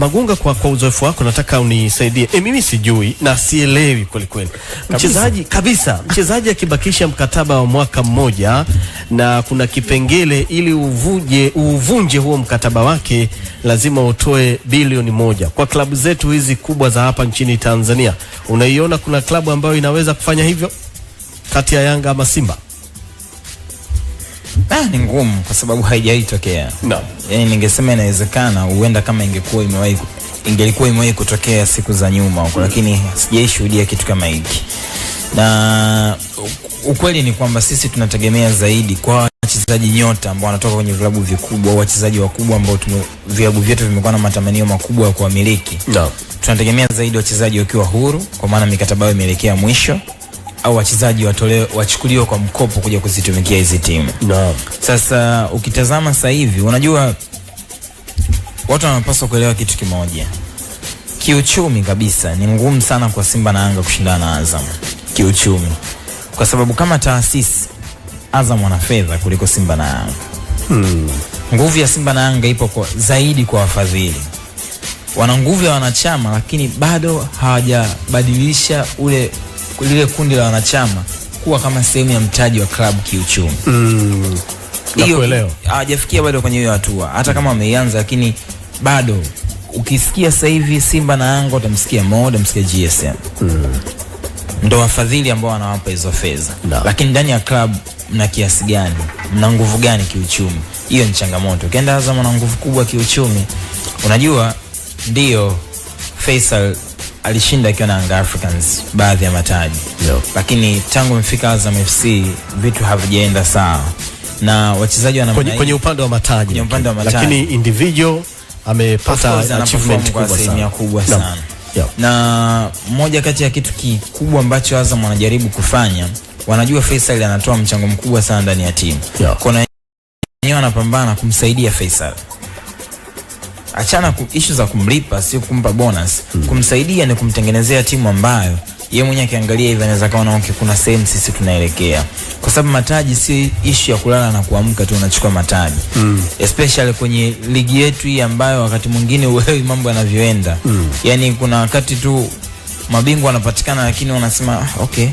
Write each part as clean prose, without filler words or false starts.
Magunga, kwa uzoefu wako nataka unisaidie. Mimi sijui na sielewi kweli kweli. Mchezaji akibakisha mkataba wa mwaka mmoja na kuna kipengele ili uvunje huo mkataba wake lazima utoe bilioni 1. Kwa klabu zetu hizi kubwa za hapa nchini Tanzania, unaiona kuna klabu ambayo inaweza kufanya hivyo kati ya Yanga ama Simba? Ni ngumu kwa sababu haijaitokea. No. Yaani ningesema inawezekana, huenda kama ingelikuwa imewahi kutokea siku za nyuma huko, lakini sijaishuhudia kitu kama hiki. Na ukweli ni kwamba sisi tunategemea zaidi kwa wachezaji nyota ambao wanatoka kwenye vilabu vikubwa au wachezaji wakubwa ambao vilabu vyetu vimekuwa na matamanio makubwa ya kuwamiliki. No. Tunategemea zaidi wachezaji wakiwa huru, kwa maana mikataba yao imeelekea mwisho, au wachezaji wachukuliwe kwa mkopo kuja kuzitumikia hizi timu. No. Sasa ukitazama sasa hivi, unajua watu wanapaswa kuelewa kitu kimoja. Kiuchumi kabisa ni ngumu sana kwa Simba na Yanga kushindana na Azam kiuchumi, kwa sababu kama taasisi Azam wana fedha kuliko Simba na Yanga. Nguvu ya Simba na Yanga ipo zaidi kwa wafadhili. Wana nguvu ya wanachama, lakini bado hawajabadilisha lile kundi la wanachama kuwa kama sehemu ya mtaji wa klabu kiuchumi. Hiyo hawajafikia bado kwenye hiyo hatua. Hata kama wameanza, lakini bado ukisikia sasa hivi Simba na Yanga utamsikia Mo, utamsikia GSM. Ndio wafadhili ambao wanawapa hizo fedha. No. Lakini ndani ya klabu mna kiasi gani? Mna nguvu gani kiuchumi? Hiyo ni changamoto. Ukienda Azam na nguvu kubwa kiuchumi. Unajua ndio Faisal alishinda akiwa na Yanga Africans baadhi ya mataji. No. Lakini tangu mfika Azam FC vitu havijaenda sawa. Na wachezaji kwenye upande wa mataji. Lakini individual amepata achievement kubwa sana. Yeah. Na moja kati ya kitu kikubwa ambacho Azam wanajaribu kufanya, wanajua Faisal anatoa mchango mkubwa sana ndani ya timu. Yeah. Kuna wenyewe wanapambana kumsaidia Faisal. Achana issue za kumlipa, sio kumpa bonus. Kumsaidia ni kumtengenezea timu ambayo yeye mwenyewe akiangalia hivi anaweza kaona kuna sehemu sisi tunaelekea. Kwa sababu mataji si issue ya kulala na kuamka tu unachukua mataji. Especially kwenye ligi yetu hii ambayo wakati mwingine uelewi mambo yanavyoenda. Yaani kuna wakati tu mabingwa wanapatikana, lakini wanasema okay,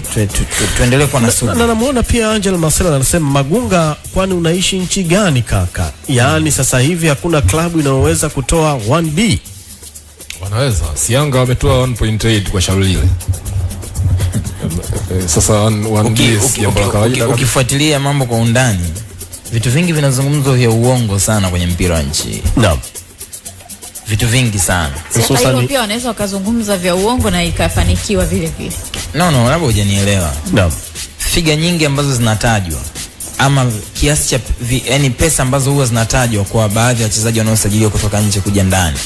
tuendelee kwa nasubira. Na namuona pia Angel Marcelo anasema, Magunga, kwani unaishi nchi gani kaka? Yaani sasa hivi hakuna klabu inayoweza kutoa 1B. Wanaweza. Si Yanga wametoa 1.8 kwa shauri lile. Sasa 1B ukifuatilia mambo kwa undani, vitu vingi vinazungumzwa vya uongo sana kwenye mpira wa nchi. Naam. Vitu vingi sana. Sasa pia wanaweza wakazungumza vya uongo na ikafanikiwa vile vile. No, labda hujanielewa. Naam. Figa nyingi ambazo zinatajwa ama kiasi cha yani pesa ambazo huwa zinatajwa kwa baadhi ya wachezaji wanaosajiliwa kutoka nje kuja ndani.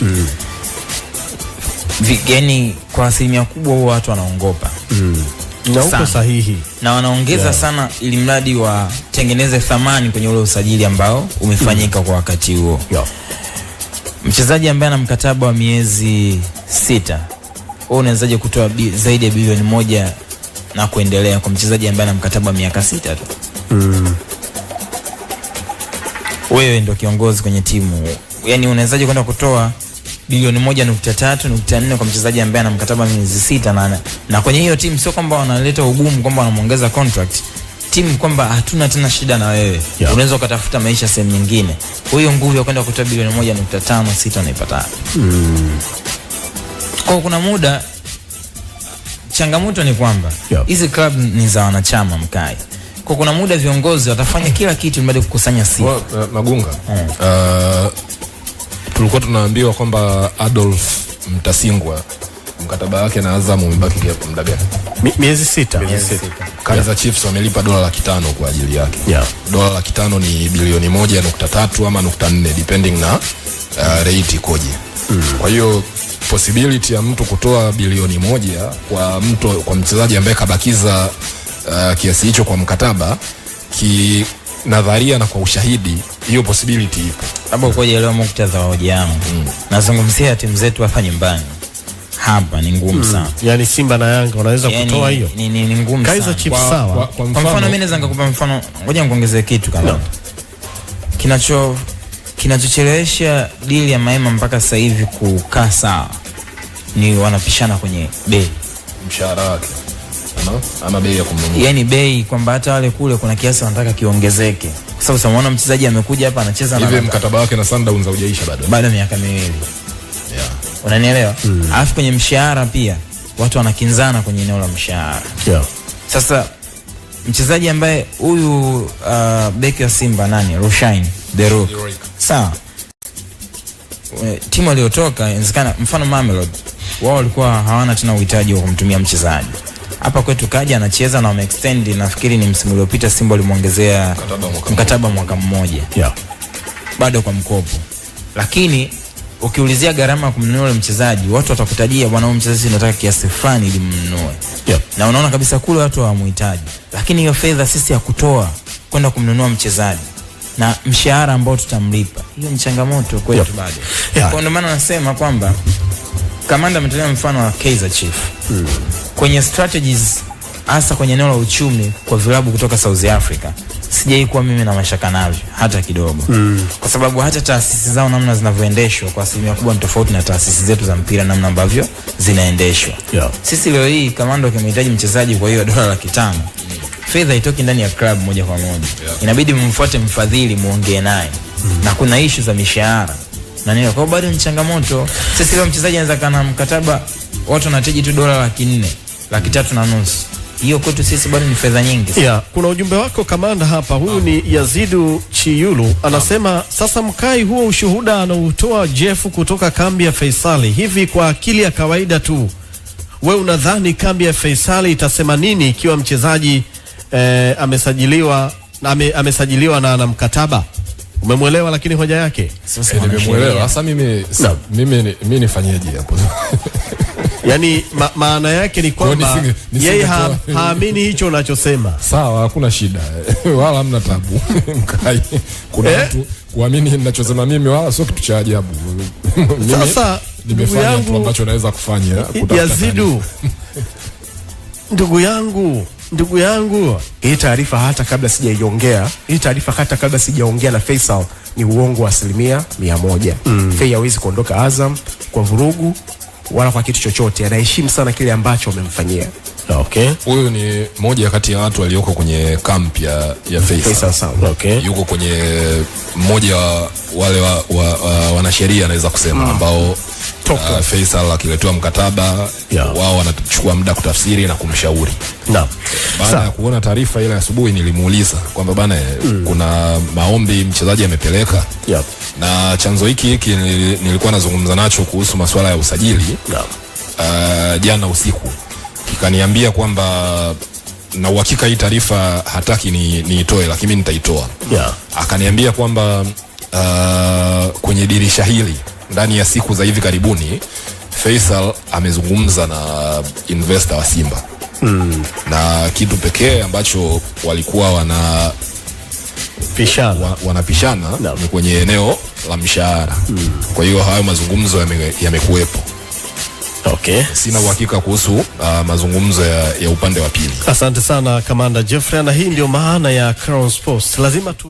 Yani kwa asilimia kubwa huwa watu wanaongopa. Na uko sahihi. Na wanaongeza sana ili mradi watengeneze thamani kwenye ule usajili ambao umefanyika kwa wakati huo. Mchezaji ambaye ana mkataba wa miezi 6, wewe unawezaje kutoa zaidi ya bilioni 1 na kuendelea kwa mchezaji ambaye ana mkataba wa miaka 6 tu? Wewe ndio kiongozi kwenye timu. Yaani unawezaje kwenda kutoa bilioni 1.3.4 kwa mchezaji ambaye ana mkataba wa miezi 6 na kwenye hiyo timu sio kwamba wanaleta ugumu kwamba wanamuongeza contract. Timu kwamba hatuna tena shida na wewe. Unaweza ukatafuta maisha sehemu nyingine. Hiyo nguvu ya kwenda kutoa bilioni 1.56 unaipata. Kwa kuna muda changamoto ni kwamba hizi club ni za wanachama mkai. Kwa kuna muda viongozi watafanya kila kitu ili kukusanya sifa. Magunga. Tulikuwa tunaambiwa kwamba Adolf Mtasingwa mkataba wake na Azam umebaki kwa muda gani? Miezi 6. Kaizer Chiefs wamelipa $500 kwa ajili yake. $500 ni bilioni 1.3 ama 0.4 depending na rate ikoje. Kwa hiyo possibility ya mtu kutoa bilioni 1 kwa mchezaji ambaye kabakiza kiasi hicho kwa mkataba, nadharia na kwa ushahidi, hiyo possibility ipo. Hapo koje leo muktadha wa hoja yangu. Nazungumzia timu zetu hapa nyumbani. Hapa ni ngumu sana. Yaani Simba na Yanga wanaweza kutoa hiyo. Ni ngumu sana. Kaizer Chiefs sawa. Kwa mfano mimi naweza nikupa mfano, ngoja nikuongezee kitu kama. Kinachochelewesha deal ya Maema mpaka sasa hivi kukaa sawa ni wanapishana kwenye bei. Mshahara wake ama bei ya kumnunua. Yani bei kwamba hata wale kule kuna kiasi wanataka kiongezeke. Kwa sababu unaona mchezaji amekuja hapa anacheza na hivi mkataba wake na Sundowns haujaisha bado. Bado miaka 2. Yeah. Unanielewa? Alafu kwenye mshahara pia watu wanakinzana kwenye eneo la mshahara. Yeah. Sasa mchezaji ambaye huyu beki wa Simba nani? Rushain The Rock. Sawa. Timu aliyotoka inawezekana mfano Mamelodi wao walikuwa hawana tena uhitaji wa kumtumia mchezaji. Hapa kwetu kaja anacheza na wameextend, nafikiri ni msimu uliopita Simba walimuongezea mkataba mwaka mmoja. Yeah. Bado kwa mkopo. Lakini ukiulizia gharama kumnunua mchezaji, watu watakutajia bwana huyu mchezaji tunataka kiasi fulani ili mnunue. Yeah. Na unaona kabisa kule watu hawamhitaji. Lakini hiyo fedha sisi ya kutoa kwenda kumnunua mchezaji na mshahara ambao tutamlipa, hiyo ni changamoto kwetu bado. Yeah. Kwa ndio maana nasema kwamba Kamanda ametolea mfano wa Kaizer Chiefs. Kwenye strategies hasa kwenye eneo la uchumi kwa vilabu kutoka South Africa, sijai kuwa mimi na mashaka navyo hata kidogo. Kwa sababu hata taasisi zao namna zinavyoendeshwa kwa asilimia kubwa ni tofauti na taasisi zetu za mpira namna ambavyo zinaendeshwa. Yeah. Sisi leo hii Kamanda ukimhitaji mchezaji kwa hiyo $500, fedha itoki ndani ya club moja kwa moja. Yeah. Inabidi mumfuate mfadhili muongee naye. Na kuna issue za mishahara. Na nini kwa bado ni changamoto. Sisi leo mchezaji anaweza kana mkataba watu wanahitaji tu $400,000, $350,000. Hiyo kwetu sisi bado ni fedha nyingi. Yeah, kuna ujumbe wako Kamanda hapa. Huyu ni Yazidu Chiyulu anasema sasa mkai huo ushuhuda anautoa Jeff kutoka kambi ya Faisali. Hivi kwa akili ya kawaida tu wewe unadhani kambi ya Faisali itasema nini ikiwa mchezaji amesajiliwa na ana mkataba? Umemwelewa lakini hoja yake? Nimemwelewa. Sasa mimi nifanyeje hapo? Yani maana yake ni kwamba yeye haamini hicho unachosema. Sawa, hakuna shida. Wala hamna tabu. Mkai. Kuna watu kuamini ninachosema mimi wala sio kitu cha ajabu. Sasa ndugu yangu ambacho naweza kufanya Yazidu. Ndugu yangu, hii taarifa hata kabla sijaongea na Faisal ni uongo wa 100%. Fei hawezi kuondoka Azam kwa vurugu wala kwa kitu chochote. Anaheshimu sana kile ambacho wamemfanyia. Okay. Huyu ni moja kati ya watu walioko kwenye camp ya Faisal. Okay. Yuko kwenye mmoja wale wanasheria anaweza kusema ambao Faisal akiletewa mkataba wao wanachukua muda kutafsiri na kumshauri. Naam. Baada ya kuona taarifa ile asubuhi nilimuuliza kwamba bana kuna maombi mchezaji amepeleka. Na chanzo hiki nilikuwa nazungumza nacho kuhusu masuala ya usajili. Jana usiku kikaniambia kwamba na uhakika hii taarifa hataki niitoe lakini mimi nitaitoa. Akaniambia kwamba kwenye dirisha hili ndani ya siku za hivi karibuni Faisal amezungumza na investor wa Simba. Na kitu pekee ambacho walikuwa wanapishana ni kwenye eneo la mshahara. Kwa hiyo hayo mazungumzo yamekuwepo. Okay. Sina uhakika kuhusu mazungumzo ya upande wa pili. Asante sana Kamanda Jeffrey, na hii ndio maana ya Crown Sports. Lazima tu